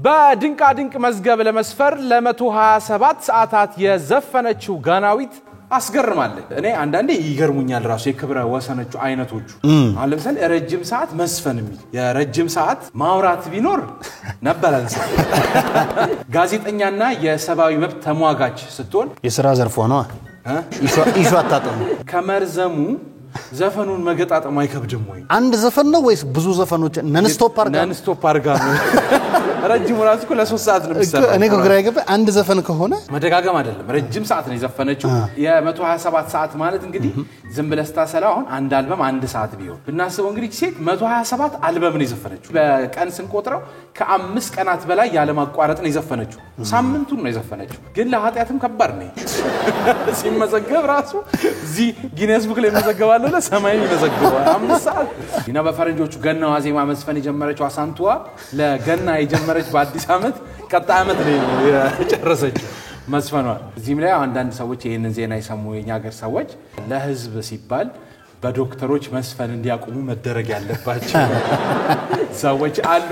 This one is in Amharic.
በድንቃ ድንቅ መዝገብ ለመስፈር ለ127 ሰዓታት የዘፈነችው ጋናዊት አስገርማለች እኔ አንዳንዴ ይገርሙኛል ራሱ የክብረ ወሰነቹ አይነቶቹ አሁን ለምሳሌ ረጅም ሰዓት መስፈን የሚል የረጅም ሰዓት ማውራት ቢኖር ነበረንስ ጋዜጠኛና የሰብአዊ መብት ተሟጋች ስትሆን የሥራ ዘርፎ ነው ኢሹ አጣጣሙ ከመርዘሙ ዘፈኑን መገጣጣም አይከብድም ወይ አንድ ዘፈን ነው ወይስ ብዙ ዘፈኖች ነን ስቶፕ አርጋ ነው ረጅም ራሱ እኮ ለ3 ሰዓት ነው የሚሰራው እኔ ግራ ይገባ አንድ ዘፈን ከሆነ መደጋገም አይደለም ረጅም ሰዓት ነው የዘፈነችው የ127 ሰዓት ማለት እንግዲህ ዝም ብለህ ስታሰላው አሁን አንድ አልበም አንድ ሰዓት ቢሆን ብናስበው እንግዲህ ሴት 127 አልበም ነው የዘፈነችው በቀን ስንቆጥረው ከ5 ቀናት በላይ ያለ ማቋረጥ ነው የዘፈነችው ሳምንቱን ነው የዘፈነችው ግን ለኃጢያትም ከባድ ነው ሲመዘገብ ራሱ እዚህ ጊነስ ቡክ ላይ መዘገባለሁ ለሰማይ ይመዘገባል 5 ሰዓት እና በፈረንጆቹ ገና ዋዜማ መስፈን የጀመረችው አሳንቱዋ ለገና የጀመረች በአዲስ አመት ቀጣይ አመት ነው የጨረሰችው መስፈኗ እዚህም ላይ አንዳንድ ሰዎች ይሄንን ዜና ይሰሙ የኛ ሀገር ሰዎች ለህዝብ ሲባል በዶክተሮች መስፈን እንዲያቆሙ መደረግ ያለባቸው ሰዎች አሉ